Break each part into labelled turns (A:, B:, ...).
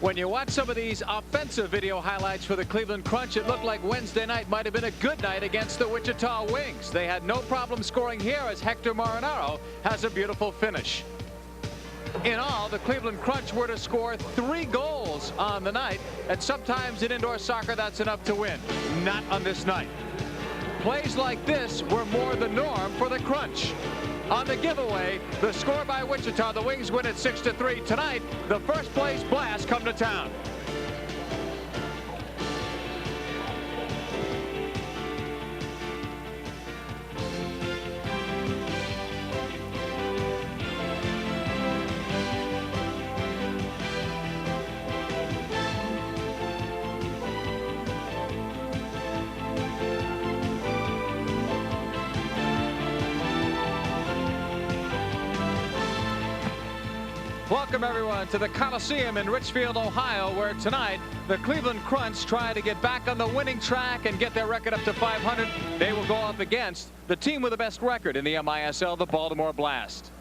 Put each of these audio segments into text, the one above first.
A: When you watch some of these offensive video highlights for the Cleveland Crunch, it looked like Wednesday night might have been a good night against the Wichita Wings. They had no problem scoring here as Hector Marinara has a beautiful finish. In all, the Cleveland Crunch were to score 3 goals on the night, and sometimes in indoor soccer that's enough to win. Not on this night. Plays like this were more the norm for the Crunch. On the giveaway, the score by Wichita, the Wings win at 6-3. Tonight, the first place Blast come to town. Welcome, everyone, to the Coliseum in Richfield, Ohio, where tonight the Cleveland Crunch try to get back on the winning track and get their record up to 500. They will go up against the team with the best record in the MISL, the Baltimore Blast.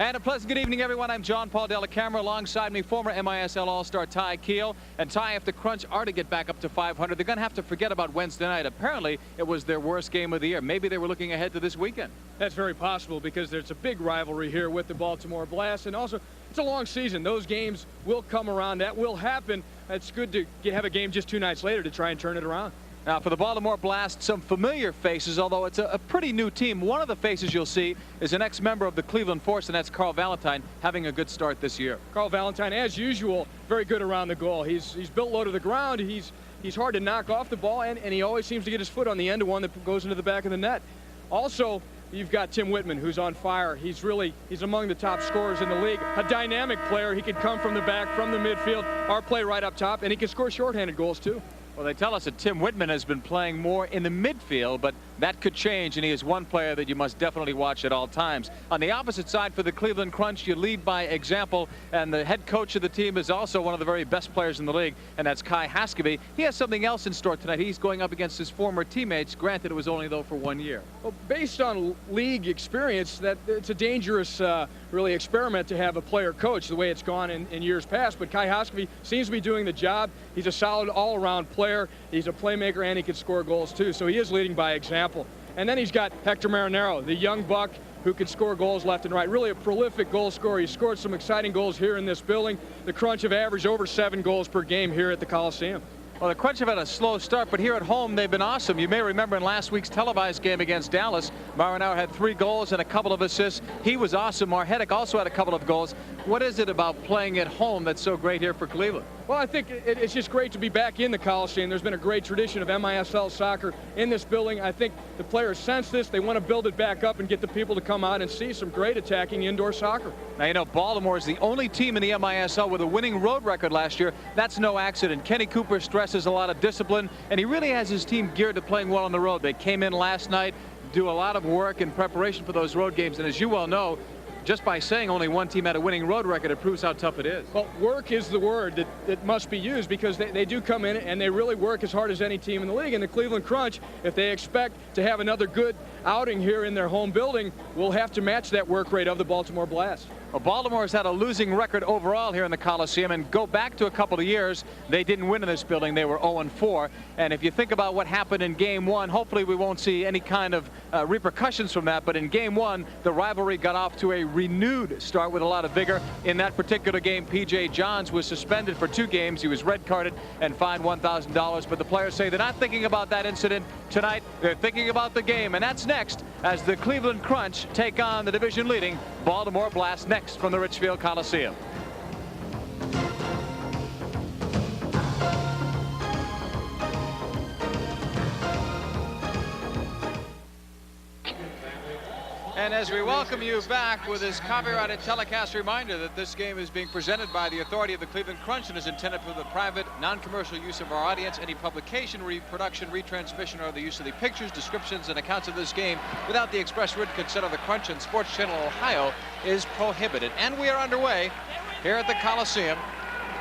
A: And a pleasant good evening, everyone. I'm John Paul Della Camera. Alongside me, former MISL All-Star Ty Keel. And Ty, if the Crunch are to get back up to 500, they're going to have to forget about Wednesday night. Apparently, it was their worst game of the year. Maybe they were looking ahead to this weekend.
B: That's very possible because there's a big rivalry here with the Baltimore Blast. And also, it's a long season. Those games will come around. That will happen. It's good to have a game just 2 nights later to try and turn it around.
A: Now, for the Baltimore Blast, some familiar faces, although it's a pretty new team. One of the faces you'll see is an ex-member of the Cleveland Force, and that's Carl Valentine, having a good start this year.
B: Carl Valentine, as usual, very good around the goal. He's built low to the ground. He's hard to knock off the ball, and he always seems to get his foot on the end of one that goes into the back of the net. Also, you've got Tim Wittman, who's on fire. He's among the top scorers in the league. A dynamic player. He can come from the back, from the midfield, our play right up top, and he can score shorthanded goals, too.
A: Well, they tell us that Tim Wittman has been playing more in the midfield, but that could change, and he is one player that you must definitely watch at all times. On the opposite side for the Cleveland Crunch, you lead by example, and the head coach of the team is also one of the very best players in the league, and that's Kai Haskeby. He has something else in store tonight. He's going up against his former teammates. Granted, it was only, though, for 1 year.
B: Well, based on league experience, that it's a dangerous really experiment to have a player coach the way it's gone in years past, but Kai Haskeby seems to be doing the job. He's a solid all-around player. He's a playmaker, and he can score goals, too, so he is leading by example. And then he's got Hector Marinara, the young buck who can score goals left and right. Really a prolific goal scorer. He scored some exciting goals here in this building. The Crunch have averaged over 7 goals per game here at the Coliseum.
A: Well, the Crunch have had a slow start, but here at home they've been awesome. You may remember in last week's televised game against Dallas, Marinara had 3 goals and a couple of assists. He was awesome. Marhetic also had a couple of goals. What is it about playing at home that's so great here for Cleveland?
B: Well, I think it's just great to be back in the Coliseum. There's been a great tradition of MISL soccer in this building. I think the players sense this. They want to build it back up and get the people to come out and see some great attacking indoor soccer.
A: Now, you know, Baltimore is the only team in the MISL with a winning road record last year. That's no accident. Kenny Cooper stresses a lot of discipline, and he really has his team geared to playing well on the road. They came in last night, do a lot of work in preparation for those road games, and as you well know, just by saying only one team had a winning road record, it proves how tough it is.
B: Well, work is the word that must be used because they do come in and they really work as hard as any team in the league. And the Cleveland Crunch, if they expect to have another good outing here in their home building, will have to match that work rate of the Baltimore Blast.
A: Well, Baltimore has had a losing record overall here in the Coliseum, and go back to a couple of years, they didn't win in this building. They were 0-4. And if you think about what happened in Game 1, hopefully we won't see any kind of repercussions from that. But in Game 1, the rivalry got off to a renewed start with a lot of vigor. In that particular game, P.J. Johns was suspended for 2 games. He was red carded and fined $1,000. But the players say they're not thinking about that incident tonight. They're thinking about the game. And that's next as the Cleveland Crunch take on the division-leading Baltimore Blast next from the Richfield Coliseum. And as we welcome you back with this copyrighted telecast reminder that this game is being presented by the authority of the Cleveland Crunch and is intended for the private, non-commercial use of our audience. Any publication, reproduction, retransmission, or the use of the pictures, descriptions, and accounts of this game without the express written consent of the Crunch and Sports Channel Ohio is prohibited. And we are underway here at the Coliseum.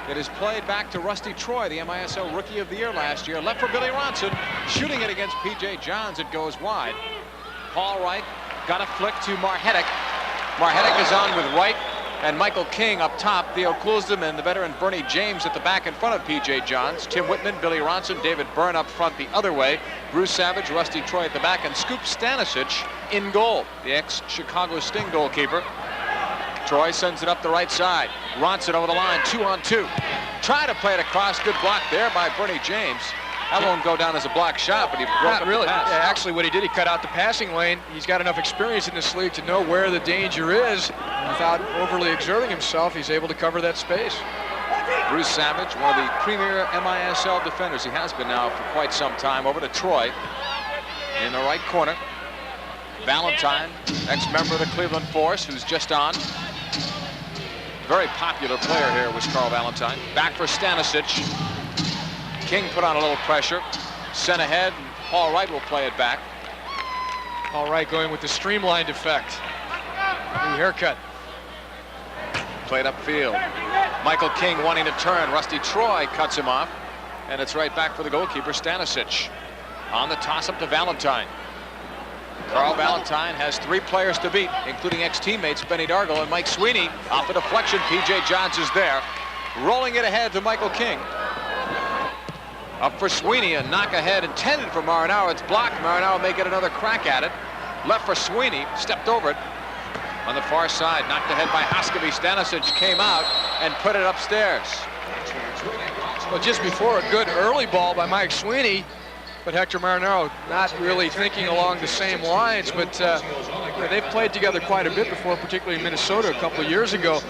A: It is played back to Rusty Troy, the MISL Rookie of the Year last year. Left for Billy Ronson, shooting it against P.J. Johns. It goes wide. Paul Wright got a flick to Marhetic. Marhetic is on with Wright. And Michael King up top, Theo Coulsdon, and the veteran Bernie James at the back in front of P.J. Johns. Tim Wittman, Billy Ronson, David Byrne up front the other way. Bruce Savage, Rusty Troy at the back, and Scoop Stanisic in goal, the ex-Chicago Sting goalkeeper. Troy sends it up the right side. Ronson over the line, 2-on-2. Try to play it across. Good block there by Bernie James. That won't go down as a block shot, but he broke up
B: really.
A: the pass.
B: Yeah, actually, what he did, he cut out the passing lane. He's got enough experience in this league to know where the danger is. Without overly exerting himself, he's able to cover that space.
A: Bruce Savage, one of the premier MISL defenders. He has been now for quite some time. Over to Troy in the right corner. Valentine, ex-member of the Cleveland Force, who's just on. Very popular player here was Carl Valentine. Back for Stanisic. King put on a little pressure. Sent ahead. Paul Wright will play it back.
B: Paul Wright going with the streamlined effect. New haircut.
A: Played upfield. Michael King wanting to turn. Rusty Troy cuts him off. And it's right back for the goalkeeper, Stanisic. On the toss-up to Valentine. Carl Valentine has 3 players to beat, including ex-teammates Benny Dargle and Mike Sweeney. Off the deflection, P.J. Johns is there. Rolling it ahead to Michael King. Up for Sweeney, a knock ahead intended for Marinara. It's blocked. Marinara may get another crack at it. Left for Sweeney, stepped over it. On the far side, knocked ahead by Hoskeby. Stanisic came out and put it upstairs.
B: Well, just before, a good early ball by Mike Sweeney. But Hector Marinara not really thinking along the same lines, but they've played together quite a bit before, particularly in Minnesota a couple of years ago.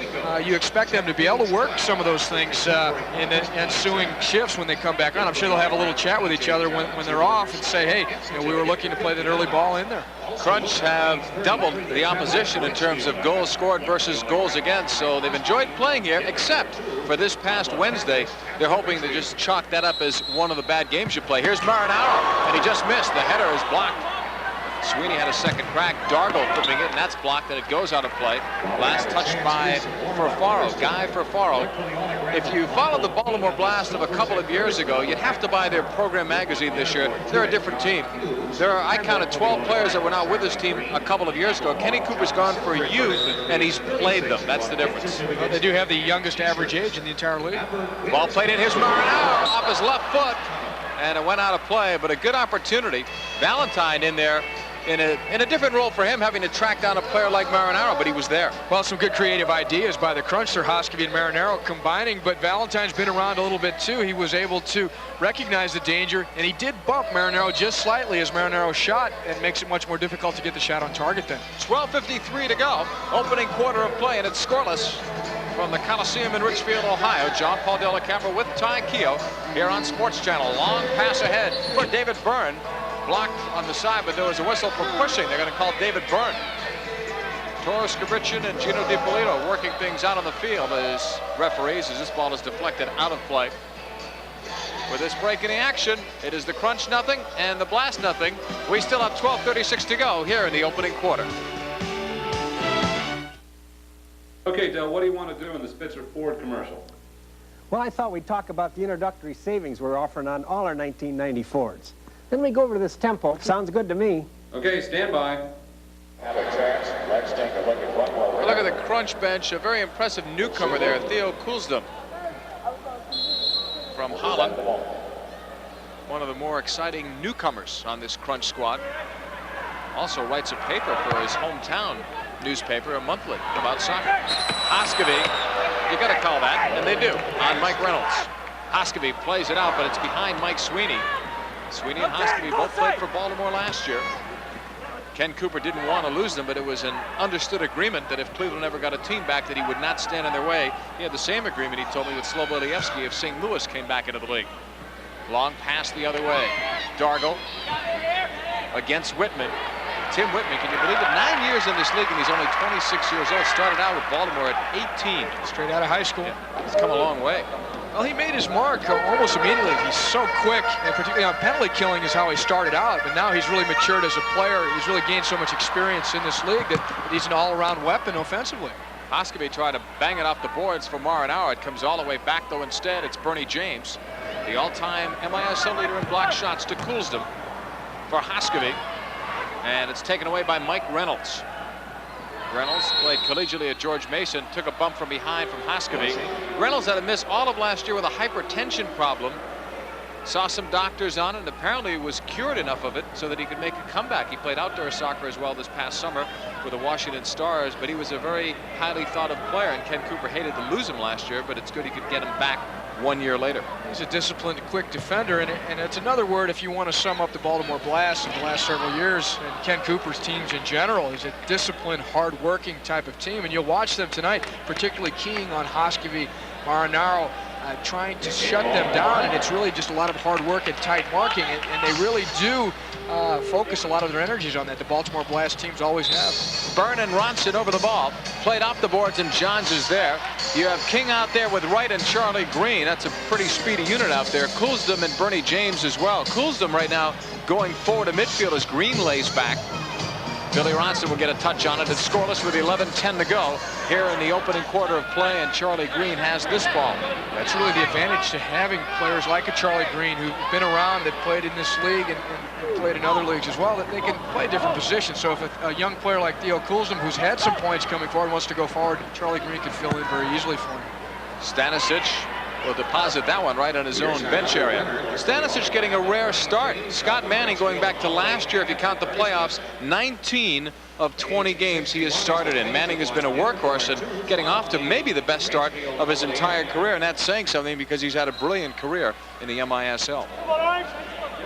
B: You expect them to be able to work some of those things in the ensuing shifts when they come back on. I'm sure they'll have a little chat with each other when they're off and say, hey, we were looking to play that early ball in there.
A: Crunch have doubled the opposition in terms of goals scored versus goals against, so they've enjoyed playing here, except for this past Wednesday. They're hoping to just chalk that up as one of the bad games you play. Here's Marinara, and he just missed. The header is blocked. Sweeney had a second crack. Dargle flipping it, and that's blocked, and it goes out of play. Last touched by Furfaro, Guy Furfaro. If you followed the Baltimore Blast of a couple of years ago, you'd have to buy their program magazine this year. They're a different team. I counted 12 players that were not with this team a couple of years ago. Kenny Cooper's gone for youth, and he's played them. That's the difference.
B: Well, they do have the youngest average age in the entire league.
A: Ball played in. Here's Marinara off his left foot, and it went out of play, but a good opportunity. Valentine in there in a different role for him, having to track down a player like Marinara, but he was there.
B: Well, some good creative ideas by the crunch there, Hoskeby and Marinara combining, but Valentine's been around a little bit too. He was able to recognize the danger, and he did bump Marinara just slightly as Marinara shot, and makes it much more difficult to get the shot on target then.
A: 12:53 to go. Opening quarter of play, and it's scoreless from the Coliseum in Richfield, Ohio. John Paul Della Camera with Ty Keogh here on Sports Channel. Long pass ahead for David Byrne. Blocked on the side, but there was a whistle for pushing. They're going to call David Byrne. Toro Scabriccian and Gino DiPolito working things out on the field as referees as this ball is deflected out of play. With this break in the action, it is the Crunch nothing and the Blast nothing. We still have 12:36 to go here in the opening quarter.
C: Okay, Del, what do you want to do in the Spitzer Ford commercial?
D: Well, I thought we'd talk about the introductory savings we're offering on all our 1990 Fords. Then we go over to this Tempo. Sounds good to me.
C: Okay, stand by.
A: Let's take a look at look at the Crunch bench. A very impressive newcomer there, Theo Coulsdon from Holland. One of the more exciting newcomers on this Crunch squad. Also writes a paper for his hometown newspaper, a monthly, about soccer. Hoskeby, you got to call that, and they do, on Mike Reynolds. Hoskeby plays it out, but it's behind Mike Sweeney. Sweeney and Hoskeby both played for Baltimore last year. Ken Cooper didn't want to lose them, but it was an understood agreement that if Cleveland ever got a team back that he would not stand in their way. He had the same agreement, he told me, with Slobodievsky if St. Louis came back into the league. Long pass the other way. Dargle against Wittman. Tim Wittman, can you believe it? 9 years in this league, and he's only 26 years old. Started out with Baltimore at 18.
B: Straight out of high school.
A: Yeah, he's come a long way.
B: Well, he made his mark almost immediately. He's so quick, and particularly on penalty killing is how he started out. But now he's really matured as a player. He's really gained so much experience in this league that he's an all-around weapon offensively.
A: Hoskeby tried to bang it off the boards for Marinara. It comes all the way back, though. Instead, it's Bernie James, the all-time MISL leader in block shots, to Coulsdon for Hoskeby. And it's taken away by Mike Reynolds. Reynolds played collegiately at George Mason, took a bump from behind from Hoskovy. Reynolds had a miss all of last year with a hypertension problem. Saw some doctors on it, and apparently was cured enough of it so that he could make a comeback. He played outdoor soccer as well this past summer for the Washington Stars, but he was a very highly thought of player, and Ken Cooper hated to lose him last year, but it's good he could get him back 1 year later.
B: He's a disciplined, quick defender, and it's another word if you want to sum up the Baltimore Blast in the last several years, and Ken Cooper's teams in general. He's a disciplined, hard-working type of team, and you'll watch them tonight, particularly keying on Hoskovy, Marinara, trying to shut them down, and it's really just a lot of hard work and tight marking, and they really do focus a lot of their energies on that. The Baltimore Blast teams always have.
A: Byrne and Ronson over the ball, played off the boards, and Johns is there. You have King out there with Wright and Charlie Green. That's a pretty speedy unit out there. Coulsdom and Bernie James as well. Coulsdom right now going forward to midfield as Green lays back. Billy Ronson will get a touch on it. It's scoreless with 11:10 to go here in the opening quarter of play, and Charlie Green has this ball.
B: That's really the advantage to having players like a Charlie Green who've been around, that played in this league and played in other leagues as well, that they can play different positions. So if a young player like Theo Coulsdom, who's had some points coming forward, wants to go forward, Charlie Green can fill in very easily for him.
A: Stanisic will deposit that one right on his own bench area. Stanisic getting a rare start. Scott Manning, going back to last year, if you count the playoffs, 19 of 20 games he has started in. Manning has been a workhorse and getting off to maybe the best start of his entire career, and that's saying something because he's had a brilliant career in the MISL.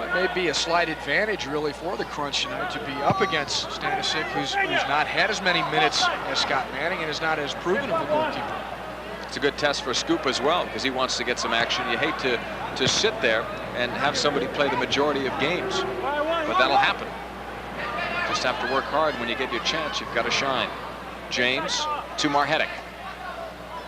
B: It may be a slight advantage really for the Crunch tonight to be up against Stanisic, who's not had as many minutes as Scott Manning and is not as proven of a goalkeeper.
A: It's a good test for Scoop as well, because he wants to get some action. You hate to sit there and have somebody play the majority of games, but that'll happen. Just have to work hard. When you get your chance, you've got to shine. James to Marhetic.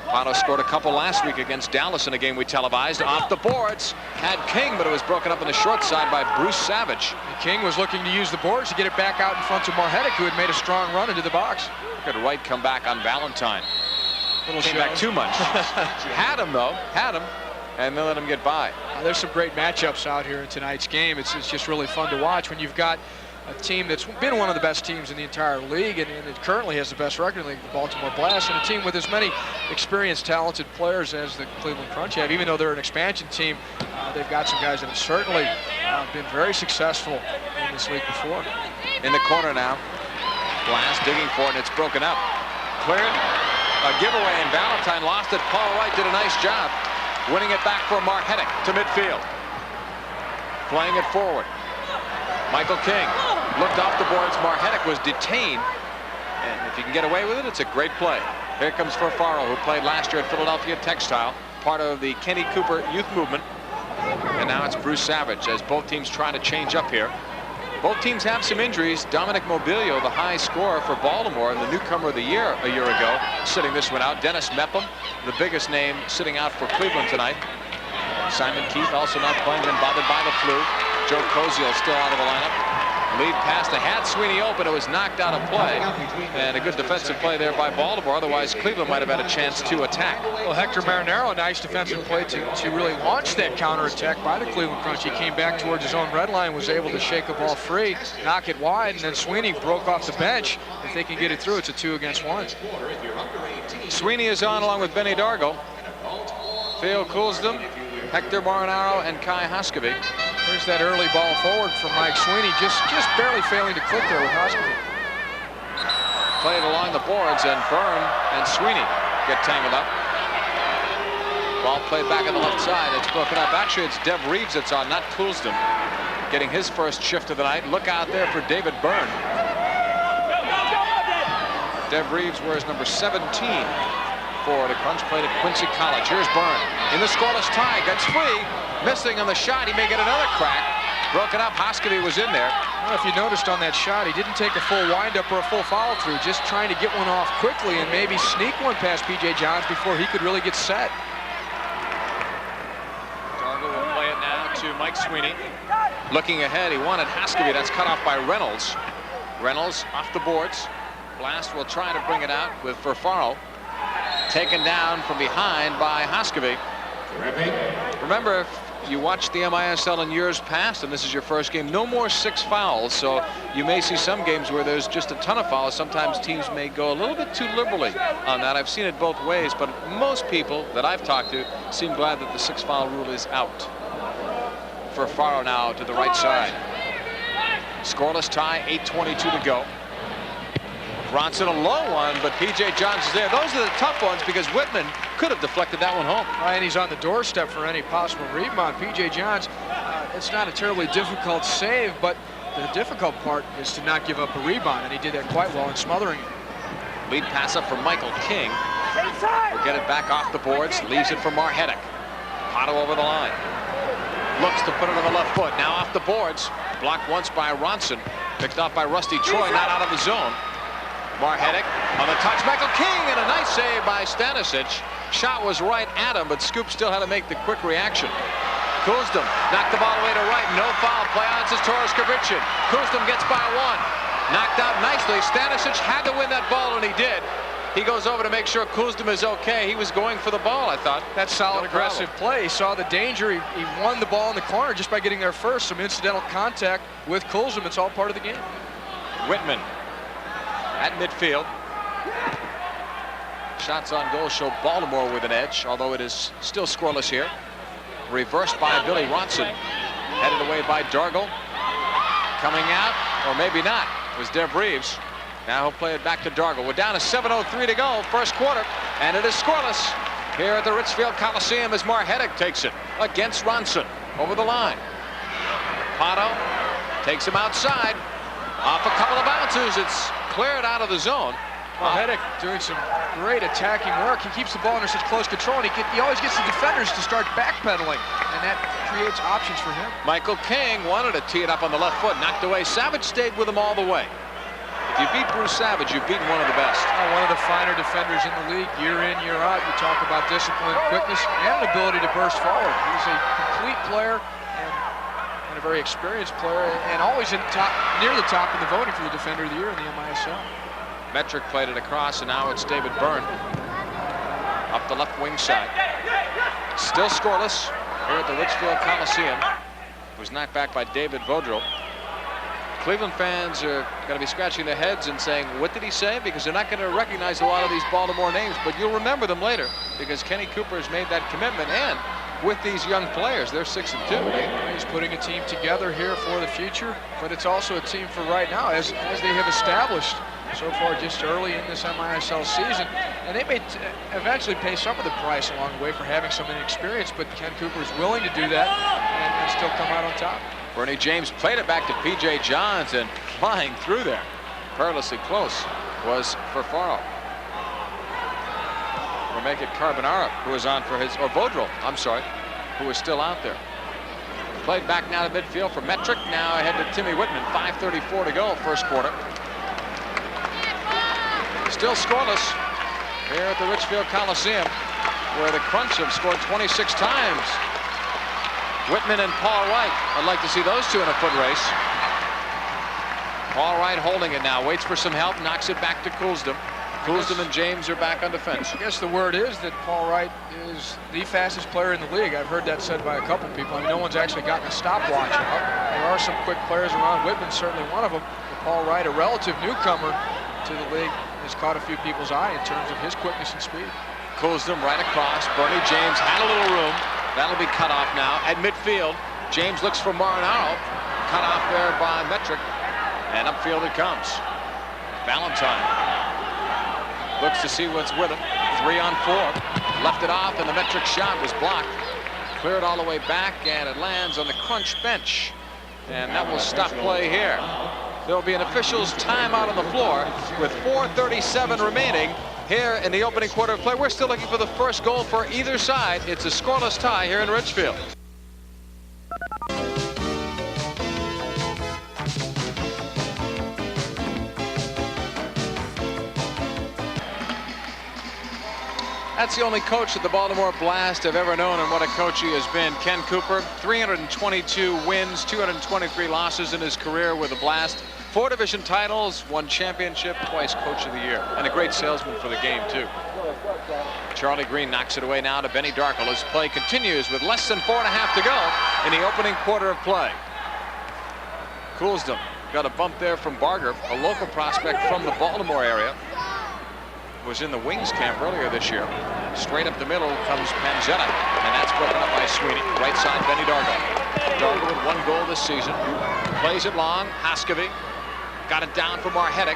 A: Pano scored a couple last week against Dallas in a game we televised. Off the boards, had King, but it was broken up on the short side by Bruce Savage.
B: And King was looking to use the boards to get it back out in front of Marhetic, who had made a strong run into the box.
A: Good right come back on Valentine.
B: Little
A: Came back too much. Had him though, and they let him get by.
B: There's some great matchups out here in tonight's game. It's just really fun to watch when you've got a team that's been one of the best teams in the entire league, and it currently has the best record in the league, the Baltimore Blast, and a team with as many experienced, talented players as the Cleveland Crunch have. Even though they're an expansion team, they've got some guys that have certainly been very successful in this league before.
A: In the corner now, Blast digging for it, and it's broken up. Cleared. A giveaway, and Valentine lost it. Paul Wright did a nice job winning it back for Marhetic to midfield. Playing it forward. Michael King looked off the boards. Marhetic was detained, and if you can get away with it, it's a great play. Here comes Furfaro, who played last year at Philadelphia Textile, part of the Kenny Cooper youth movement. And now it's Bruce Savage as both teams try to change up here. Both teams have some injuries. Dominic Mobilio, the high scorer for Baltimore, the newcomer of the year a year ago, sitting this one out. Dennis Mepham, the biggest name, sitting out for Cleveland tonight. Simon Keith also not playing, been bothered by the flu. Joe Koziel still out of the lineup. Lead pass to had Sweeney open. It was knocked out of play. And a good defensive play there by Baltimore. Otherwise, Cleveland might have had a chance to attack.
B: Well, Hector Marinara, a nice defensive play to really launch that counterattack by the Cleveland Crunch. He came back towards his own red line, was able to shake the ball free, knock it wide, and then Sweeney broke off the bench. If they can get it through, it's a 2-against-1.
A: Sweeney is on along with Benny Dargo. Theo Coulsdom, Hector Marinara, and Kai Hoskovy.
B: There's that early ball forward from Mike Sweeney, just barely failing to click there with Hoskovy.
A: Played along the boards, and Byrne and Sweeney get tangled up. Ball played back on the left side. It's broken up. Actually, it's Dev Reeves that's on, not Coulsdom, getting his first shift of the night. Look out there for David Byrne. Dev Reeves wears number 17 for the Crunch, played at Quincy College. Here's Byrne in the scoreless tie, gets free, missing on the shot. He may get another crack. Broken up. Hoskovy was in there.
B: I don't know if you noticed on that shot, he didn't take a full windup or a full follow through, just trying to get one off quickly and maybe sneak one past P.J. Johns before he could really get set.
A: Dargo will play it now to Mike Sweeney. Looking ahead, he wanted Hoskovy. That's cut off by Reynolds. Reynolds off the boards. Blast will try to bring it out with Furfaro. Taken down from behind by Hoskovy. Remember, you watch the MISL in years past, and this is your first game, no more 6 fouls. So you may see some games where there's just a ton of fouls. Sometimes teams may go a little bit too liberally on that. I've seen it both ways, but most people that I've talked to seem glad that the 6 foul rule is out. For Faro now to the right side. Scoreless tie, 8:22 to go. Ronson, a low one, but P.J. Johns is there. Those are the tough ones because Wittman could have deflected that one home.
B: And he's on the doorstep for any possible rebound. P.J. Johns, it's not a terribly difficult save, but the difficult part is to not give up a rebound, and he did that quite well in smothering it.
A: Lead pass up from Michael King. Will get it back off the boards, leaves it for Marhetic. Otto over the line. Looks to put it on the left foot. Now off the boards. Blocked once by Ronson. Picked off by Rusty Troy, not out of the zone. Marhetic on the touch. Michael King, and a nice save by Stanisic. Shot was right at him, but Scoop still had to make the quick reaction. Kuzdem knocked the ball away to right. No foul. Play on to Torres Kavicin. Kuzdem gets by 1. Knocked out nicely. Stanisic had to win that ball, and he did. He goes over to make sure Kuzdem is okay. He was going for the ball, I thought. That's solid, aggressive play. He saw the danger. He won the ball in the corner just by getting there first. Some incidental contact with Kuzdem. It's all part of the game. Wittman at midfield. Shots on goal show Baltimore with an edge, although it is still scoreless here. Reversed by Billy Ronson. Headed away by Dargle. Coming out, or maybe not, was Deb Reeves. Now he'll play it back to Dargle. We're down to 7:03 to go, first quarter, and it is scoreless here at the Richfield Coliseum as Marhetic takes it against Ronson over the line. Pato takes him outside, off a couple of bounces. It's cleared out of the zone. Marhetic doing some great attacking work. He keeps the ball under such close control, and he always gets the defenders to start backpedaling, and that creates options for him. Michael King wanted to tee it up on the left foot, knocked away. Savage stayed with him all the way. If you beat Bruce Savage, you've beaten one of the best. One of the finer defenders in the league, year in, year out. You talk about discipline, quickness, and an ability to burst forward. He's a complete player and a very experienced player, and always near the top in the voting for the Defender of the Year in the MISL. Metric played it across, and now it's David Byrne up the left wing side. Still scoreless here at the Richfield Coliseum. It was knocked back by David Vaudreuil. Cleveland fans are going to be scratching their heads and saying, what did he say? Because they're not going to recognize a lot of these Baltimore names, but you'll remember them later because Kenny Cooper has made that commitment, and with these young players, they're 6-2. He's putting a team together here for the future, but it's also a team for right now, as they have established so far just early in this MISL season. And they may eventually pay some of the price along the way for having some inexperience, but Ken Cooper is willing to do that and still come out on top. Bernie James played it back to P.J. Johns, and flying through there, perilously close, was for Faro. Or make it Carbonara, who was on for his, or Vaudreuil, I'm sorry, who was still out there. Played back now to midfield for Metric. Now ahead to Timmy Wittman. 5:34 to go, first quarter. Still scoreless here at the Richfield Coliseum, where the Crunch have scored 26 times. Wittman and Paul Wright. I'd like to see those two in a foot race. Paul Wright holding it now. Waits for some help. Knocks it back to Kuzdem. Kuzdem and James are back on defense. I guess the word is that Paul Wright is the fastest player in the league. I've heard that said by a couple people. I mean, no one's actually gotten a stopwatch out. There are some quick players around. Wittman's certainly one of them. But Paul Wright, a relative newcomer to the league, has caught a few people's eye in terms of his quickness and speed. Kuzdem right across. Bernie James had a little room. That'll be cut off now at midfield. James looks for Marinara. Cut off there by Metric. And upfield it comes. Valentine looks to see what's with him. 3-on-4. Left it off, and the Metric shot was blocked. Cleared all the way back, and it lands on the Crunch bench. And that will stop play here. There will be an official's timeout on the floor with 4:37 remaining here in the opening quarter of play. We're still looking for the first goal for either side. It's a scoreless tie here in Richfield. That's the only coach that the Baltimore Blast have ever known, and what a coach he has been. Ken Cooper, 322 wins, 223 losses in his career with the Blast. 4 division titles, 1 championship, twice Coach of the Year, and a great salesman for the game, too. Charlie Green knocks it away now to Benny Darkle as play continues with less than 4.5 to go in the opening quarter of play. Coulsdon got a bump there from Barger, a local prospect from the Baltimore area. Was in the Wings camp earlier this year. Straight up the middle comes Panzetta, and that's broken up by Sweeney. Right side, Benny Darkle. Darkle with 1 goal this season. Plays it long. Haskavy got it down for Marhetic.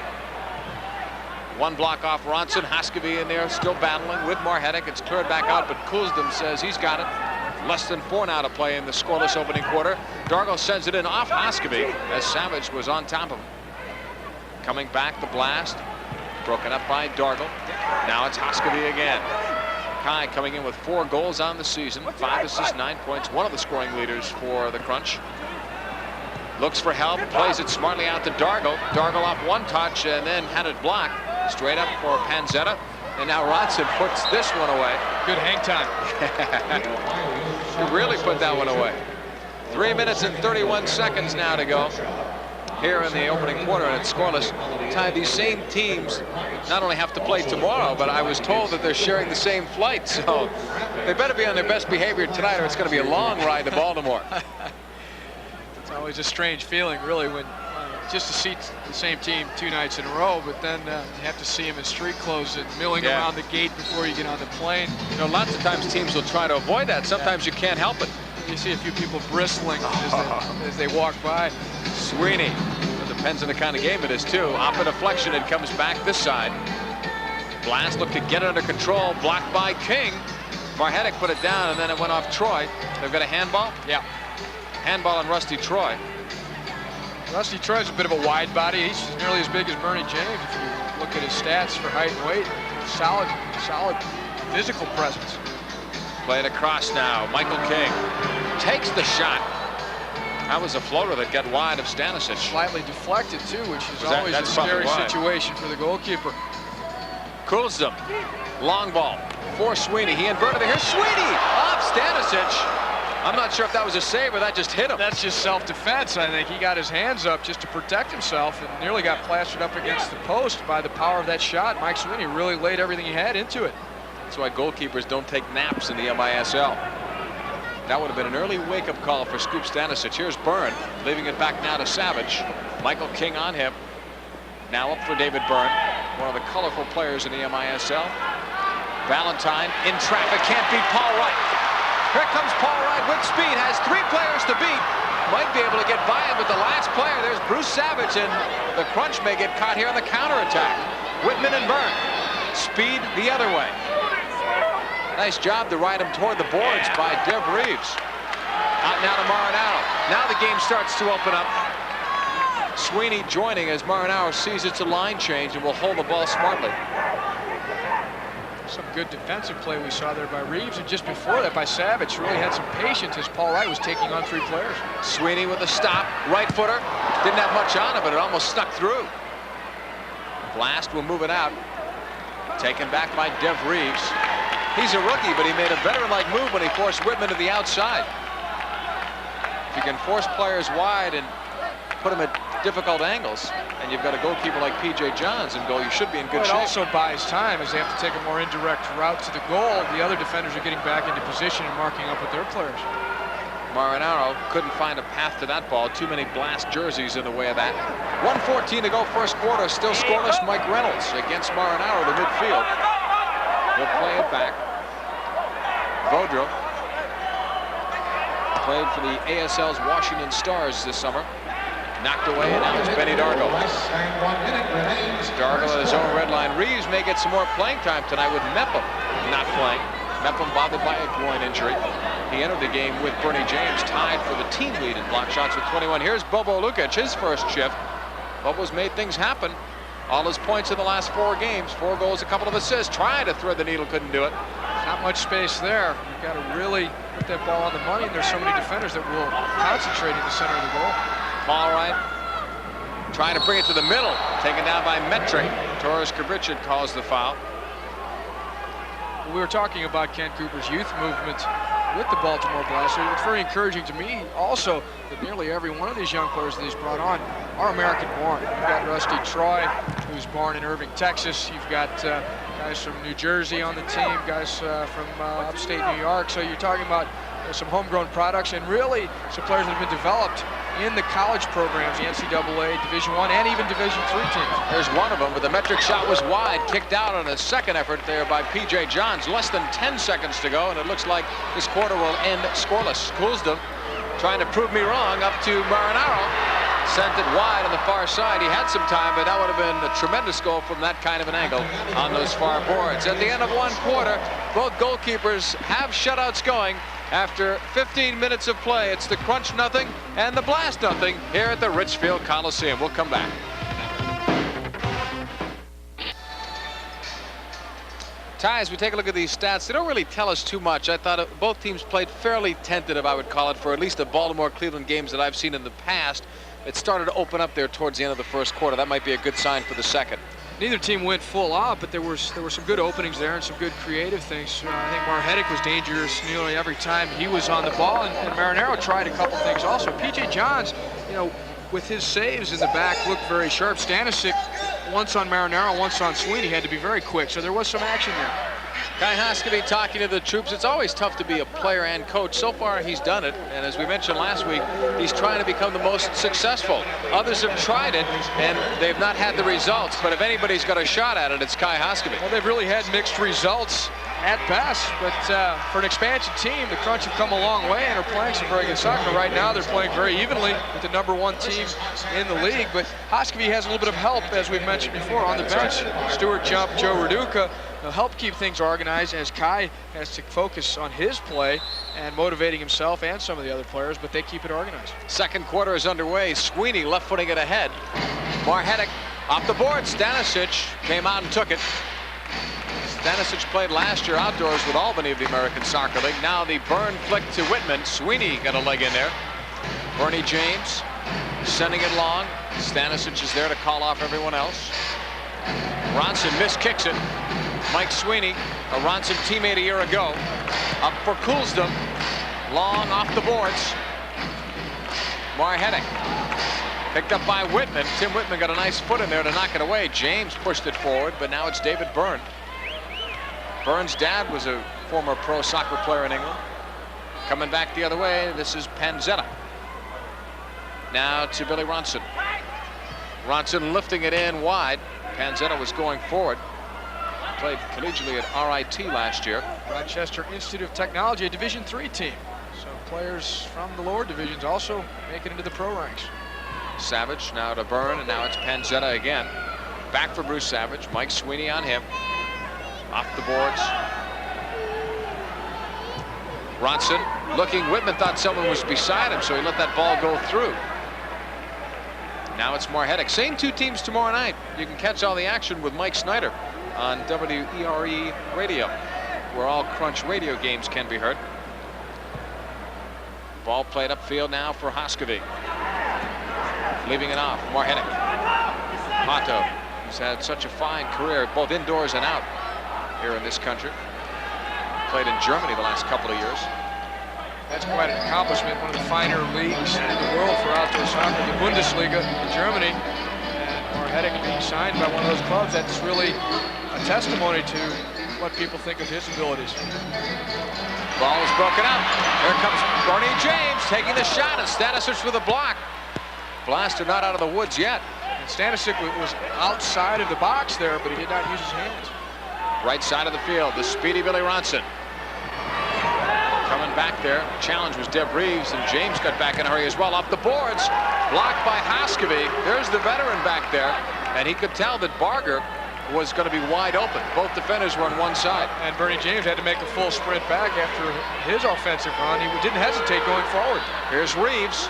A: 1 block off Ronson. Haskavy in there still battling with Marhetic. It's cleared back out, but Coulsdon says he's got it. Less than 4 now to play in the scoreless opening quarter. Darkle sends it in off Haskavy as Savage was on top of him. Coming back, the blast. Broken up by Darkle. Now it's Haskavy again. Kai coming in with 4 goals on the season, 5 assists, 9 points, one of the scoring leaders for the Crunch. Looks for help, plays it smartly out to Darkle. Darkle off 1 touch and then had it blocked. Straight up for Panzetta. And now Ronson puts this one away.
B: Good hang time.
A: He really put that one away. 3 minutes and 31 seconds now to go here in the opening quarter, and it's scoreless. Ty, these same teams not only have to play tomorrow, but I was told that they're sharing the same flight, so they better be on their best behavior tonight or it's going to be a long ride to Baltimore.
B: It's always a strange feeling, really, when just to see the same team 2 nights in a row, but then you have to see them in street clothes and milling around the gate before you get on the plane.
A: You know, lots of times teams will try to avoid that. Sometimes you can't help it.
B: You see a few people bristling as they walk by.
A: Sweeney. It depends on the kind of game it is, too. Off a deflection, it comes back this side. Blast looked to get it under control. Blocked by King. Marhetic put it down, and then it went off Troy. They've got a handball?
B: Yeah.
A: Handball on Rusty Troy.
B: Rusty Troy's a bit of a wide body. He's nearly as big as Bernie James if you look at his stats for height and weight. Solid physical presence.
A: Played across now. Michael King takes the shot. That was a floater that got wide of Stanisic.
B: Slightly deflected, too, which is always a scary situation for the goalkeeper.
A: Coulsdon. Long ball for Sweeney. He inverted it. Here's Sweeney off Stanisic. I'm not sure if that was a save or that just hit him.
B: That's just self-defense. I think he got his hands up just to protect himself and nearly got plastered up against the post by the power of that shot. Mike Sweeney really laid everything he had into it.
A: That's why goalkeepers don't take naps in the MISL. That would have been an early wake-up call for Scoop Stanisic. Here's Byrne, leaving it back now to Savage. Michael King on him. Now up for David Byrne, one of the colorful players in the MISL. Valentine in traffic, can't beat Paul Wright. Here comes Paul Wright with speed, has 3 players to beat. Might be able to get by him with the last player. There's Bruce Savage, and the Crunch may get caught here on the counterattack. Wittman and Byrne. Speed the other way. Nice job to ride him toward the boards by Dev Reeves. Out now to Marinara. Now the game starts to open up. Sweeney joining as Marinara sees it's a line change and will hold the ball smartly.
B: Some good defensive play we saw there by Reeves, and just before that by Savage. Really had some patience as Paul Wright was taking on 3 players.
A: Sweeney with a stop, right footer. Didn't have much on it, but it almost snuck through. Blast will move it out. Taken back by Dev Reeves. He's a rookie, but he made a veteran-like move when he forced Wittman to the outside. If you can force players wide and put them at difficult angles, and you've got a goalkeeper like P.J. Johns in goal, you should be in good shape.
B: It also buys time as they have to take a more indirect route to the goal. The other defenders are getting back into position and marking up with their players.
A: Marinara couldn't find a path to that ball. Too many Blast jerseys in the way of that. 1:14 to go first quarter. Still scoreless. Mike Reynolds against Marinara, the midfield. He'll play it back. Vaudreau played for the ASL's Washington Stars this summer. Knocked away, and now it's Benny Darkle. Darkle at his own red line. Reeves may get some more playing time tonight with Mepham not playing. Mepham bothered by a groin injury. He entered the game with Bernie James, tied for the team lead in block shots with 21. Here's Bobo Lukic, his first shift. Bobo's made things happen. All his points in the last 4 games, 4 goals, a couple of assists. Trying to thread the needle, couldn't do it.
B: Not much space there. You've got to really put that ball on the money, and there's so many defenders that will concentrate in the center of the goal.
A: Paul Wright trying to bring it to the middle. Taken down by Metric. Torres Kabrichin calls the foul.
B: We were talking about Ken Cooper's youth movement with the Baltimore Blasters. It's very encouraging to me also that nearly every one of these young players that he's brought on are American born. You've got Rusty Troy, who's born in Irving, Texas. You've got guys from New Jersey on the team, guys from upstate New York. So you're talking about some homegrown products and really some players that have been developed in the college programs, the NCAA, Division I, and even Division III teams.
A: There's one of them, but the metric shot was wide, kicked out on a second effort there by P.J. Johns. Less than 10 seconds to go, and it looks like this quarter will end scoreless. Coulsdon trying to prove me wrong up to Marinara. Sent it wide on the far side. He had some time, but that would have been a tremendous goal from that kind of an angle on those far boards. At the end of one quarter, both goalkeepers have shutouts going. After 15 minutes of play, it's the crunch nothing and the blast nothing here at the Richfield Coliseum. We'll come back. Ty, as we take a look at these stats, they don't really tell us too much. I thought both teams played fairly tentative, I would call it, for at least the Baltimore-Cleveland games that I've seen in the past. It started to open up there towards the end of the first quarter. That might be a good sign for the second.
B: Neither team went full out, but there were some good openings there and some good creative things. I think Marhetic was dangerous nearly every time he was on the ball, and Marinara tried a couple things also. P.J. Johns, you know, with his saves in the back, looked very sharp. Stanisic, once on Marinara, once on Sweeney, had to be very quick, so there was some action there.
A: Kai Hoskeby talking to the troops. It's always tough to be a player and coach. So far, he's done it. And as we mentioned last week, he's trying to become the most successful. Others have tried it, and they've not had the results. But if anybody's got a shot at it, it's Kai Hoskeby.
B: Well, they've really had mixed results at best. But for an expansion team, the Crunch have come a long way and are playing some very good soccer. Right now, they're playing very evenly with the #1 team in the league. But Hoskeby has a little bit of help, as we've mentioned before, on the bench. Stuart Jump, Joe Raduca. They'll help keep things organized as Kai has to focus on his play and motivating himself and some of the other players, but they keep it organized.
A: Second quarter is underway. Sweeney left-footing it ahead. Marhetic off the board. Stanisic came out and took it. Stanisic played last year outdoors with Albany of the American Soccer League. Now the burn flick to Wittman. Sweeney got a leg in there. Bernie James sending it long. Stanisic is there to call off everyone else. Ronson miskicks it. Mike Sweeney, a Ronson teammate a year ago, up for Coulsdon, long off the boards. Marhetic picked up by Wittman. Tim Wittman got a nice foot in there to knock it away. James pushed it forward, but now it's David Byrne. Byrne's dad was a former pro soccer player in England. Coming back the other way, this is Panzetta. Now to Billy Ronson. Ronson lifting it in wide. Panzetta was going forward. Played collegiately at RIT last year.
B: Rochester Institute of Technology, a Division III team. So players from the lower divisions also make it into the pro ranks.
A: Savage now to Byrne, and now it's Panzetta again. Back for Bruce Savage. Mike Sweeney on him. Off the boards. Ronson looking. Wittman thought someone was beside him, so he let that ball go through. Now it's Marhetic. Same two teams tomorrow night. You can catch all the action with Mike Snyder on WERE radio, where all Crunch radio games can be heard. Ball played upfield now for Hoskeby. Leaving it off. Marhetic. Pato, who's had such a fine career, both indoors and out here in this country. Played in Germany the last couple of years.
B: That's quite an accomplishment. One of the finer leagues in the world for outdoor soccer, the Bundesliga in Germany. And Marhetic being signed by one of those clubs, that's really a testimony to what people think of his abilities.
A: Ball is broken up. Here comes Bernie James taking the shot, and Stanisic with a block. Blaster not out of the woods yet.
B: And Stanisic was outside of the box there, but he did not use his hands.
A: Right side of the field, the speedy Billy Ronson. Coming back there. Challenge was Deb Reeves, and James got back in a hurry as well. Off the boards, blocked by Hoskeby. There's the veteran back there, and he could tell that Barger was going to be wide open. Both defenders were on one side.
B: And Bernie James had to make a full sprint back after his offensive run. He didn't hesitate going forward.
A: Here's Reeves.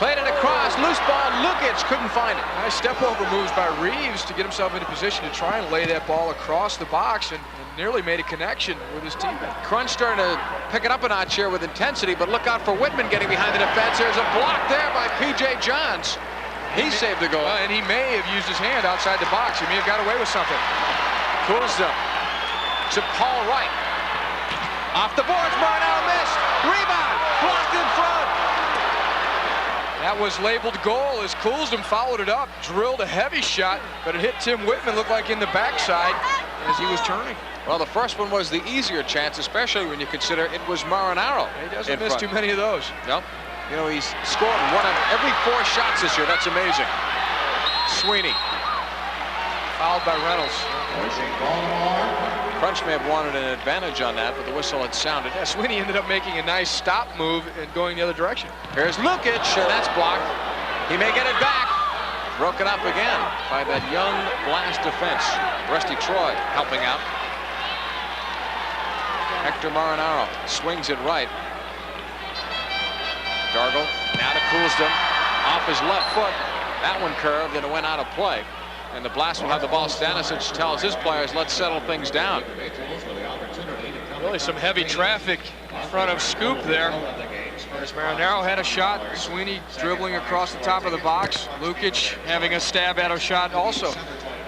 A: Played it across, loose ball, Lukic couldn't find it.
B: Nice step over moves by Reeves to get himself into position to try and lay that ball across the box, and nearly made a connection with his teammate.
A: Crunch starting to pick it up a notch here with intensity, but look out for Wittman getting behind the defense. There's a block there by P.J. Johns. He saved the goal.
B: And he may have used his hand outside the box. He may have got away with something.
A: Coulsdon to Paul Wright. Off the boards, Marinara missed. Rebound, blocked in front.
B: That was labeled goal as Coulsdon followed it up, drilled a heavy shot, but it hit Tim Wittman, looked like in the backside. as he was turning.
A: Well, the first one was the easier chance, especially when you consider it was Marinara.
B: He doesn't miss too many of those.
A: Nope. You know, he's scored 1 of every 4 shots this year. That's amazing. Sweeney.
B: Fouled by Reynolds.
A: Crunch may have wanted an advantage on that, but the whistle had sounded.
B: Yeah, Sweeney ended up making a nice stop move and going the other direction.
A: Here's Lukic, and that's blocked. He may get it back. Broken up again by that young Blast defense. Rusty Troy helping out. Hector Marinara swings it right. Dargle now to Coulsdon. Off his left foot. That one curved and it went out of play. And the Blast will have the ball. Stanisic tells his players, let's settle things down.
B: Really some heavy traffic in front of Scoop there. As Marinara had a shot, Sweeney dribbling across the top of the box. Lukic having a stab at a shot also.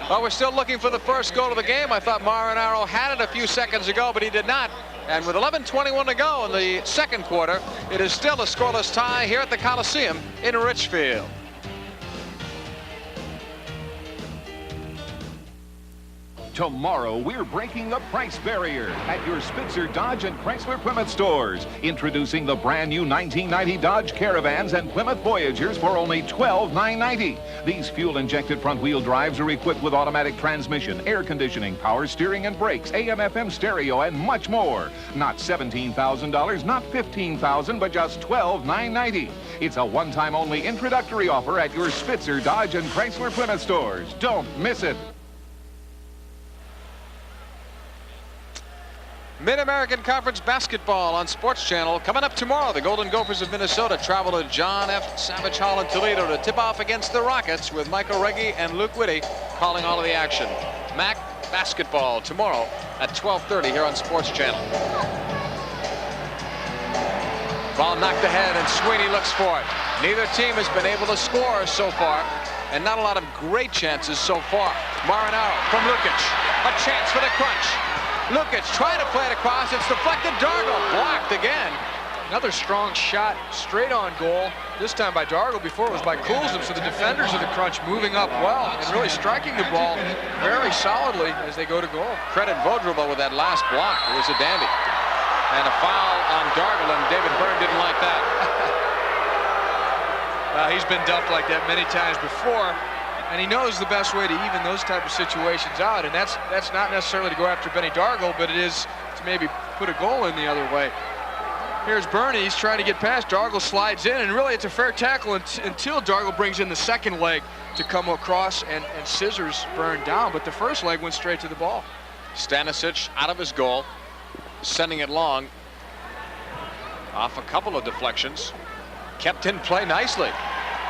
A: Well, we're still looking for the first goal of the game. I thought Marinara had it a few seconds ago, but he did not. And with 11:21 to go in the second quarter, it is still a scoreless tie here at the Coliseum in Richfield.
E: Tomorrow, we're breaking the price barrier at your Spitzer Dodge and Chrysler Plymouth stores. Introducing the brand new 1990 Dodge Caravans and Plymouth Voyagers for only $12,990. These fuel-injected front-wheel drives are equipped with automatic transmission, air conditioning, power steering and brakes, AM/FM stereo, and much more. Not $17,000, not $15,000, but just $12,990. It's a one-time only introductory offer at your Spitzer Dodge and Chrysler Plymouth stores. Don't miss it.
A: Mid-American Conference basketball on Sports Channel. Coming up tomorrow, the Golden Gophers of Minnesota travel to John F. Savage Hall in Toledo to tip off against the Rockets with Michael Reggie and Luke Whitty calling all of the action. MAC basketball tomorrow at 12:30 here on Sports Channel. Ball knocked ahead and Sweeney looks for it. Neither team has been able to score so far, and not a lot of great chances so far. Marinara from Lukic. A chance for the Crunch. Lukic trying to play it across. It's deflected. Dargle blocked again.
B: Another strong shot straight on goal. This time by Dargle. Before it was by Coulsdon. So the defenders of the Crunch moving up well and really striking the ball very solidly as they go to goal.
A: Credit Vaudreuil with that last block. It was a dandy. And a foul on Dargle, and David Byrne didn't like that.
B: He's been dumped like that many times before. And he knows the best way to even those type of situations out, and that's not necessarily to go after Benny Dargle, but it is to maybe put a goal in the other way. Here's Byrne. He's trying to get past. Dargle slides in, and really it's a fair tackle until Dargle brings in the second leg to come across and scissors Byrne down, but the first leg went straight to the ball.
A: Stanisic out of his goal, sending it long. Off a couple of deflections. Kept in play nicely.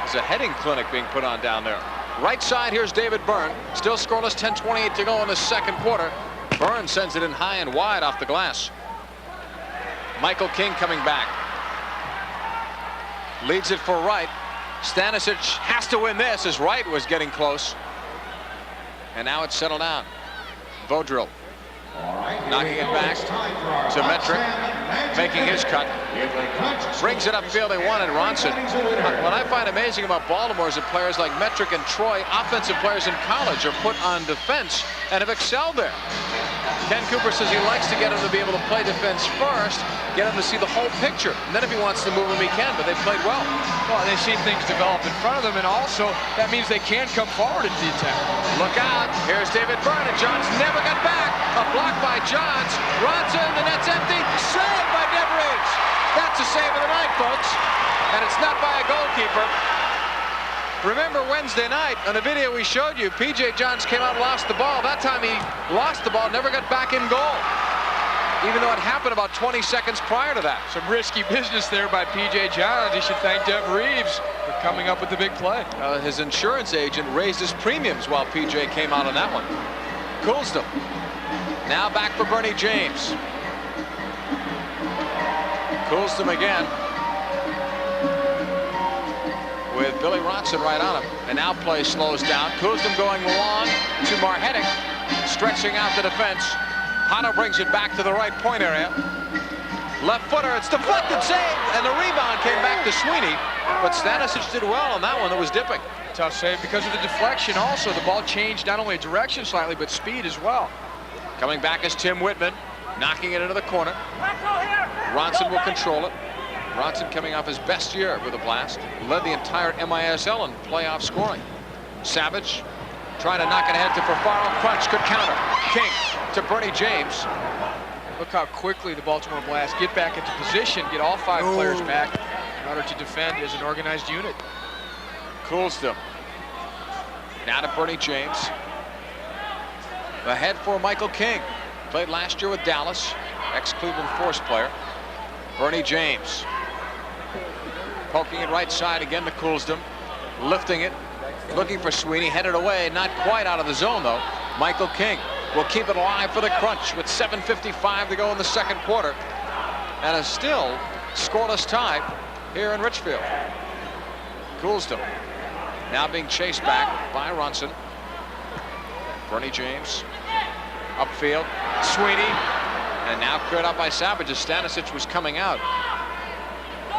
A: There's a heading clinic being put on down there. Right side, here's David Byrne. Still scoreless, 10:28 to go in the second quarter. Byrne sends it in high and wide off the glass. Michael King coming back. Leads it for Wright. Stanisic has to win this as Wright was getting close. And now it's settled down. Vaudreuil knocking it back to Metric, making his cut. Brings it upfield. They wanted Ronson. What I find amazing about Baltimore is that players like Metric and Troy, offensive players in college, are put on defense and have excelled there. Ken Cooper says he likes to get them to be able to play defense first, get them to see the whole picture. And then if he wants to move them, he can, but they played well.
B: Well, they see things develop in front of them, and also that means they can come forward into the attack.
A: Look out. Here's David Byrne, and Johns never got back. A block by Johns. Ronson, the net's empty. Saved by DeBridge. That's a save of the night, folks. And it's not by a goalkeeper. Remember Wednesday night on the video we showed you, P.J. Johns came out and lost the ball. That time he lost the ball, never got back in goal, even though it happened about 20 seconds prior to that.
B: Some risky business there by P.J. Johns. He should thank Dev Reeves for coming up with the big play.
A: His insurance agent raised his premiums while P.J. came out on that one. Coulsdon. Now back for Bernie James. Coulsdon again. With Billy Ronson right on him. And now play slows down. Coulsdon going long to Marhetic, stretching out the defense. Hano brings it back to the right point area. Left footer, it's deflected, save, and the rebound came back to Sweeney. But Stanisic did well on that one that was dipping.
B: Tough save because of the deflection also. The ball changed not only direction slightly, but speed as well.
A: Coming back is Tim Wittman, knocking it into the corner. Ronson will control it. Ronson coming off his best year with a blast. Led the entire MISL in playoff scoring. Savage trying to knock it ahead to Fafaro. Crunch could counter. King to Bernie James.
B: Look how quickly the Baltimore Blast get back into position, get all 5 players back in order to defend as an organized unit.
A: Coolston. Now to Bernie James. Ahead for Michael King. Played last year with Dallas, ex-Cleveland Force player. Bernie James. Poking it right side again to Coolston. Lifting it. Looking for Sweeney. Headed away. Not quite out of the zone, though. Michael King will keep it alive for the Crunch with 7:55 to go in the second quarter. And a still scoreless tie here in Richfield. Coolston now being chased back by Ronson. Bernie James upfield. Sweeney. And now cleared out by Savage as Stanisic was coming out.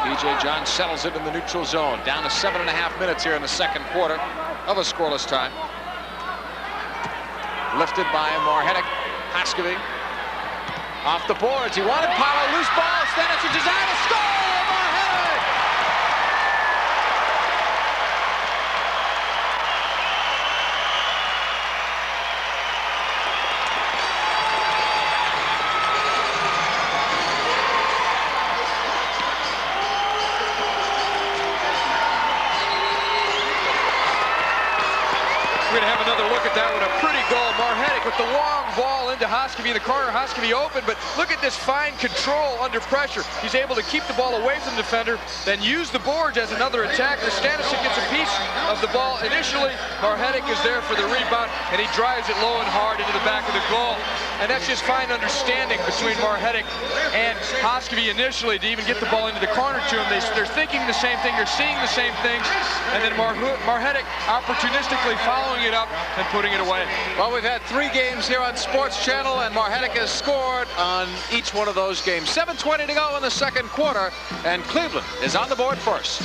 A: P.J. John settles it in the neutral zone. Down to 7.5 minutes here in the second quarter of a scoreless tie. Lifted by Marhetic. Haskavy off the boards. He wanted Paolo. Loose ball. Stanisic is out. A score! Marhetic!
B: We're going to have another look at that one. A pretty goal. Marhetic with the long ball into Haskavy in the corner. Haskavy open, but look at this fine control under pressure. He's able to keep the ball away from the defender, then use the boards as another attacker. Stanisic gets a piece of the ball initially. Marhetic is there for the rebound, and he drives it low and hard into the back of the goal. And that's just fine understanding between Marhetic and Haskavy initially to even get the ball into the corner to him. They're thinking the same thing. They're seeing the same things. And then Marhetic opportunistically following it up and putting it away.
A: Well, we've had 3 games here on Sports Channel, and Marhetic has scored on each one of those games. 7:20 to go in the second quarter, and Cleveland is on the board first.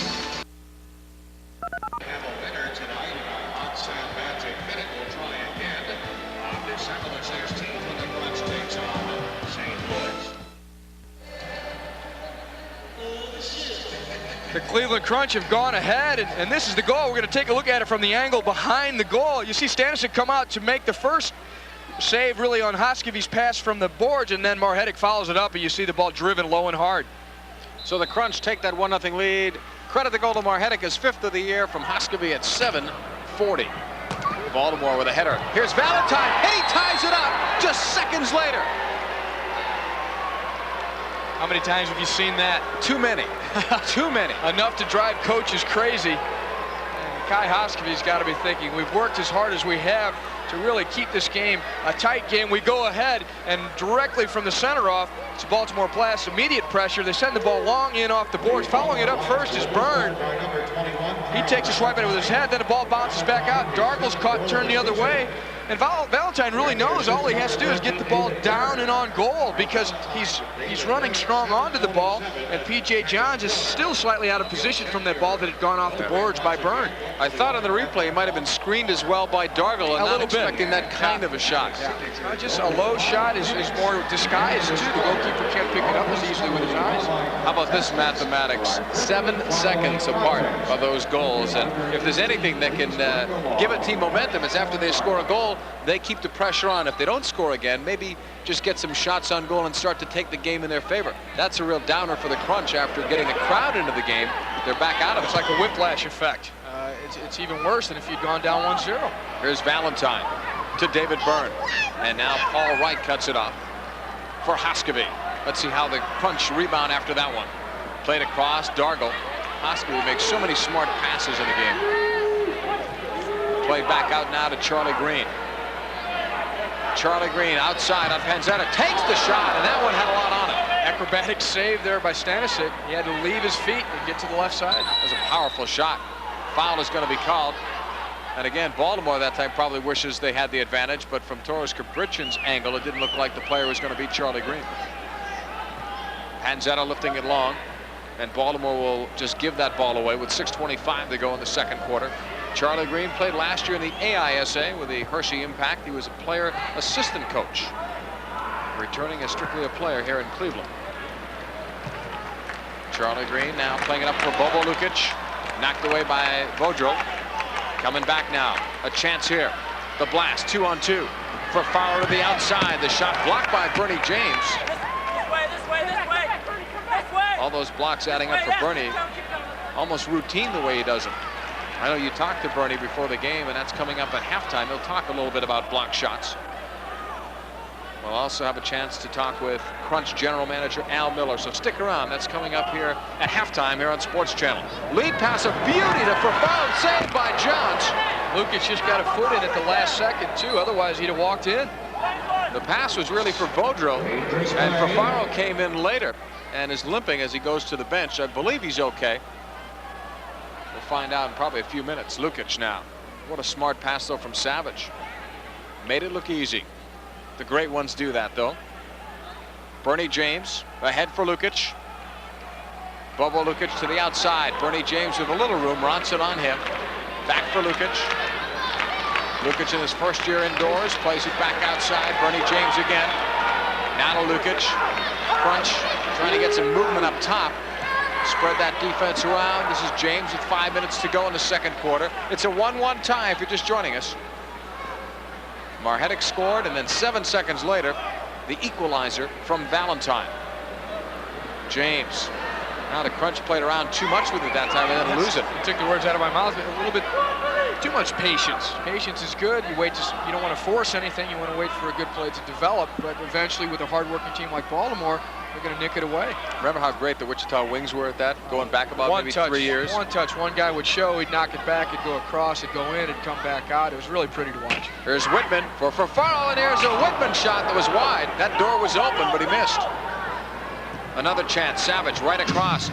B: The Cleveland Crunch have gone ahead, and this is the goal. We're going to take a look at it from the angle behind the goal. You see Stanisic come out to make the first save really on Haskavy's pass from the boards, and then Marhetic follows it up, and you see the ball driven low and hard.
A: So the Crunch take that 1-0 lead. Credit the goal to Marhetic, his 5th of the year from Haskavy at 7:40. Baltimore with a header. Here's Valentine, and he ties it up just seconds later.
B: How many times have you seen that?
A: Too many. Too many.
B: Enough to drive coaches crazy. And Kai Haskavy's got to be thinking, we've worked as hard as we have to really keep this game a tight game. We go ahead, and directly from the center off, it's Baltimore Blast, immediate pressure. They send the ball long in off the boards. Following it up first is Byrne. He takes a swipe at it with his head, then the ball bounces back out. Dargle's caught, turned the other way. And Valentine really knows all he has to do is get the ball down and on goal, because he's running strong onto the ball, and P.J. Johns is still slightly out of position from that ball that had gone off the boards by Byrne.
A: I thought on the replay he might have been screened as well by Dargle, and not expecting that kind of a shot.
B: Yeah. Just a low shot is more disguised, too. The goalkeeper can't pick it up as easily with his eyes.
A: How about this mathematics? 7 seconds apart of those goals, and if there's anything that can give a team momentum, it's after they score a goal, they keep the pressure on. If they don't score again, maybe just get some shots on goal and start to take the game in their favor. That's a real downer for the Crunch after getting the crowd into the game. They're back out of it.
B: It's like a whiplash effect. It's even worse than if you'd gone down 1-0.
A: Here's Valentine to David Byrne. And now Paul Wright cuts it off for Haskavy. Let's see how the Crunch rebound after that one. Played across, Dargle. Haskavy makes so many smart passes in the game. Played back out now to Charlie Green. Charlie Green outside on Panzetta, takes the shot, and that one had a lot on it.
B: Acrobatic save there by Stanisic. He had to leave his feet and get to the left side.
A: That was a powerful shot. Foul is going to be called. And again, Baltimore that time probably wishes they had the advantage, but from Torres Capriccian's angle, it didn't look like the player was going to beat Charlie Green. Panzetta lifting it long, and Baltimore will just give that ball away with 6:25 to go in the second quarter. Charlie Green played last year in the AISA with the Hershey Impact. He was a player assistant coach returning as strictly a player here in Cleveland. Charlie Green now playing it up for Bobo Lukic. Knocked away by Vodro. Coming back now. A chance here. The blast, 2-on-2. For Fowler to the outside. The shot blocked by Bernie James. All those blocks adding up for Bernie. Almost routine the way he does them. I know you talked to Bernie before the game, and that's coming up at halftime. He'll talk a little bit about block shots. We'll also have a chance to talk with Crunch General Manager Al Miller. So stick around. That's coming up here at halftime here on Sports Channel. Lead pass of beauty to Fafaro, saved by Johns.
B: Lukic just got a foot in at the last second, too. Otherwise, he'd have walked in.
A: The pass was really for Vodro, and Fafaro came in later and is limping as he goes to the bench. I believe he's okay. We'll find out in probably a few minutes. Lukic now. What a smart pass, though, from Savage. Made it look easy. The great ones do that, though. Bernie James ahead for Lukic. Bobo Lukic to the outside. Bernie James with a little room. Ronson on him. Back for Lukic. Lukic in his first year indoors. Plays it back outside. Bernie James again. Now to Lukic. Crunch trying to get some movement up top. Spread that defense around. This is James with 5 minutes to go in the second quarter. It's a 1-1 tie if you're just joining us. Marhetic scored, and then 7 seconds later, the equalizer from Valentine. James. Now the Crunch played around too much with it that time and then lose it.
B: You took the words out of my mouth. A little bit too much patience. Patience is good. You wait. You don't want to force anything. You want to wait for a good play to develop. But eventually, with a hard-working team like Baltimore, they're going to nick it away.
A: Remember how great the Wichita Wings were at that? Going back about maybe 3 years.
B: One touch. One guy would show. He'd knock it back. It'd go across. It'd go in. It'd come back out. It was really pretty to watch.
A: Here's Wittman for Fafaro, and here's a Wittman shot that was wide. That door was open, but he missed. Another chance. Savage right across.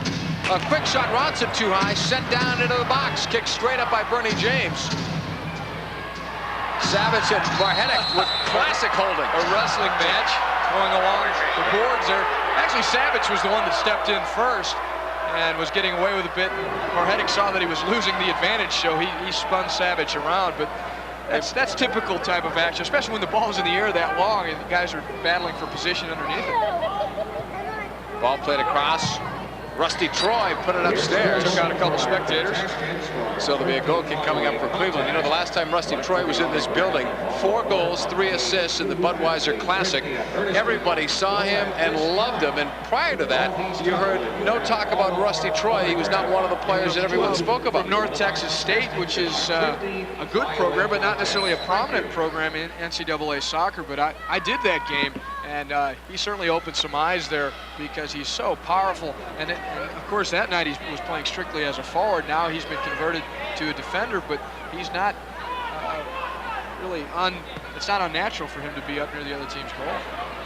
A: A quick shot. Ronson too high. Sent down into the box. Kicked straight up by Bernie James. Savage and Marhetic with classic holding.
B: A wrestling match going along the boards there. Actually, Savage was the one that stepped in first and was getting away with a bit. Marhetic saw that he was losing the advantage, so he spun Savage around. But that's typical type of action, especially when the ball's in the air that long and the guys are battling for position underneath it.
A: Ball played across. Rusty Troy put it upstairs.
B: Took out a couple spectators.
A: So there'll be a goal kick coming up for Cleveland. You know, the last time Rusty Troy was in this building, 4 goals, 3 assists in the Budweiser Classic. Everybody saw him and loved him. And prior to that, you heard no talk about Rusty Troy. He was not one of the players that everyone spoke about.
B: From North Texas State, which is a good program, but not necessarily a prominent program in NCAA soccer. But I did that game. And he certainly opened some eyes there because he's so powerful. And of course, that night he was playing strictly as a forward. Now he's been converted to a defender, but he's not really it's not unnatural for him to be up near the other team's goal.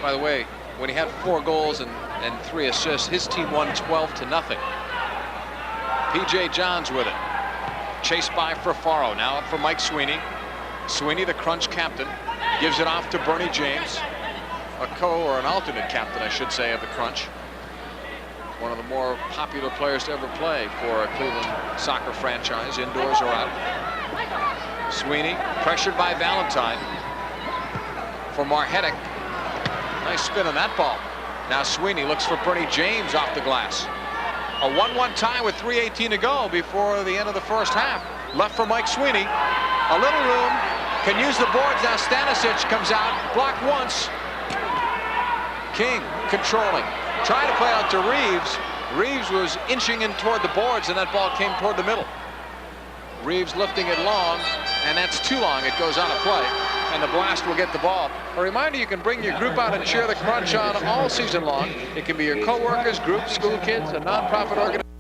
A: By the way, when he had 4 goals and 3 assists, his team won 12-0. P.J. Johns with it. Chased by Fafaro. Now up for Mike Sweeney. Sweeney, the Crunch captain, gives it off to Bernie James. Or an alternate captain, I should say, of the Crunch. One of the more popular players to ever play for a Cleveland soccer franchise, indoors or out. Sweeney pressured by Valentine for Marhetic. Nice spin on that ball. Now Sweeney looks for Bernie James off the glass. A 1-1 tie with 3:18 to go before the end of the first half. Left for Mike Sweeney. A little room. Can use the boards now. Stanisic comes out. Blocked once. King controlling, trying to play out to Reeves. Reeves was inching in toward the boards, and that ball came toward the middle. Reeves lifting it long, and that's too long. It goes out of play, and the Blast will get the ball. A reminder, you can bring your group out and cheer the Crunch on all season long. It can be your co-workers, groups, school kids, a non-profit organization.